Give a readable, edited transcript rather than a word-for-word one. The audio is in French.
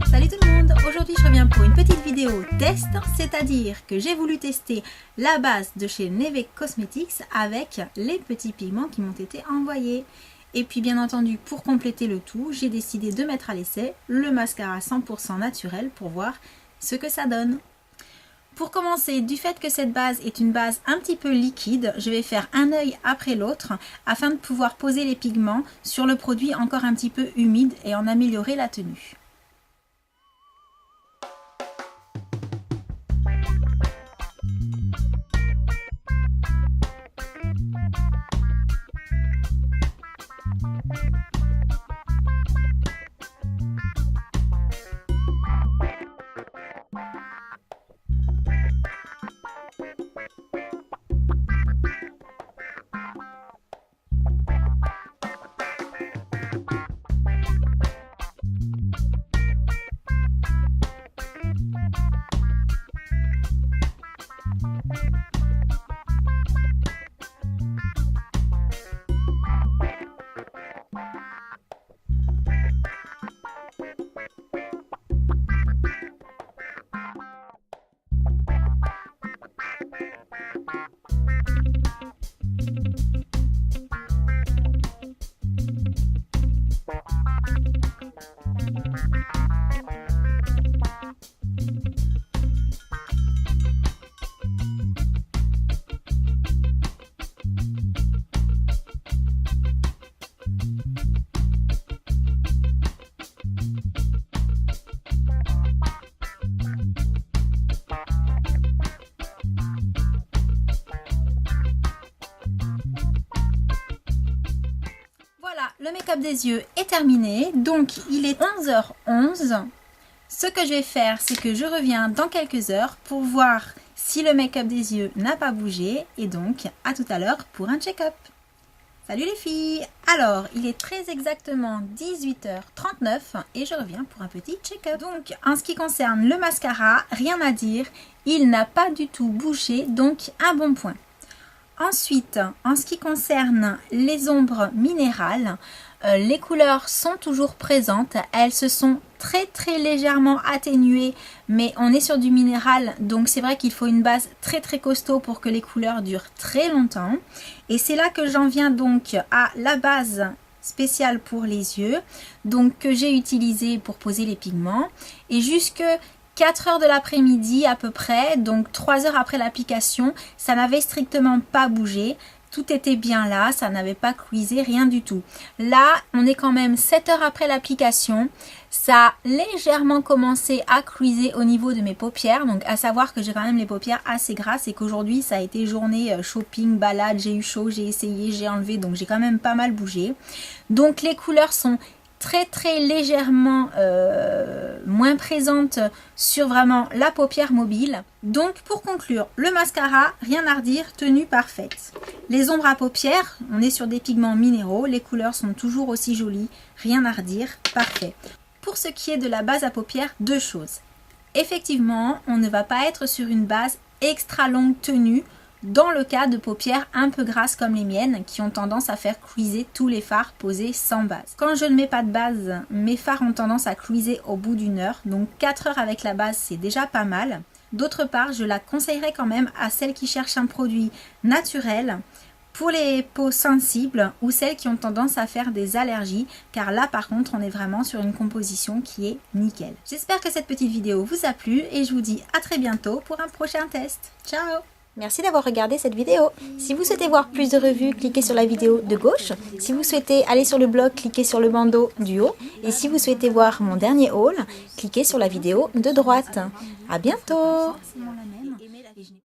Salut tout le monde, aujourd'hui je reviens pour une petite vidéo test, c'est-à-dire que j'ai voulu tester la base de chez Neve Cosmetics avec les petits pigments qui m'ont été envoyés. Et puis bien entendu, pour compléter le tout, j'ai décidé de mettre à l'essai le mascara 100% naturel pour voir ce que ça donne. Pour commencer, du fait que cette base est une base un petit peu liquide, je vais faire un œil après l'autre afin de pouvoir poser les pigments sur le produit encore un petit peu humide et en améliorer la tenue. Le make-up des yeux est terminé, donc il est 11h11. Ce que je vais faire, c'est que je reviens dans quelques heures pour voir si le make-up des yeux n'a pas bougé. Et donc, à tout à l'heure pour un check-up. Salut les filles! Alors, il est très exactement 18h39 et je reviens pour un petit check-up. Donc, en ce qui concerne le mascara, rien à dire. Il n'a pas du tout bougé, donc un bon point. Ensuite, en ce qui concerne les ombres minérales, les couleurs sont toujours présentes. Elles se sont très légèrement atténuées, mais on est sur du minéral, donc c'est vrai qu'il faut une base très costaud pour que les couleurs durent très longtemps. Et c'est là que j'en viens donc à la base spéciale pour les yeux, donc que j'ai utilisée pour poser les pigments. Et jusque 4 heures de l'après-midi à peu près, donc 3 heures après l'application, ça n'avait strictement pas bougé. Tout était bien là, ça n'avait pas cuisé, rien du tout. Là, on est quand même 7 heures après l'application. Ça a légèrement commencé à cuiser au niveau de mes paupières. Donc à savoir que j'ai quand même les paupières assez grasses et qu'aujourd'hui ça a été journée shopping, balade, j'ai eu chaud, j'ai essayé, j'ai enlevé. Donc j'ai quand même pas mal bougé. Donc les couleurs sont très légèrement moins présente sur vraiment la paupière mobile. Donc pour conclure, le mascara, rien à redire, tenue parfaite. Les ombres à paupières, on est sur des pigments minéraux, les couleurs sont toujours aussi jolies, rien à redire, parfait. Pour ce qui est de la base à paupières, deux choses. Effectivement, on ne va pas être sur une base extra longue tenue, dans le cas de paupières un peu grasses comme les miennes qui ont tendance à faire cuiser tous les fards posés sans base. Quand je ne mets pas de base, mes fards ont tendance à cuiser au bout d'une heure, donc 4 heures avec la base c'est déjà pas mal. D'autre part, je la conseillerais quand même à celles qui cherchent un produit naturel pour les peaux sensibles ou celles qui ont tendance à faire des allergies, car là par contre on est vraiment sur une composition qui est nickel. J'espère que cette petite vidéo vous a plu et je vous dis à très bientôt pour un prochain test. Ciao! Merci d'avoir regardé cette vidéo. Si vous souhaitez voir plus de revues, cliquez sur la vidéo de gauche. Si vous souhaitez aller sur le blog, cliquez sur le bandeau du haut. Et si vous souhaitez voir mon dernier haul, cliquez sur la vidéo de droite. À bientôt!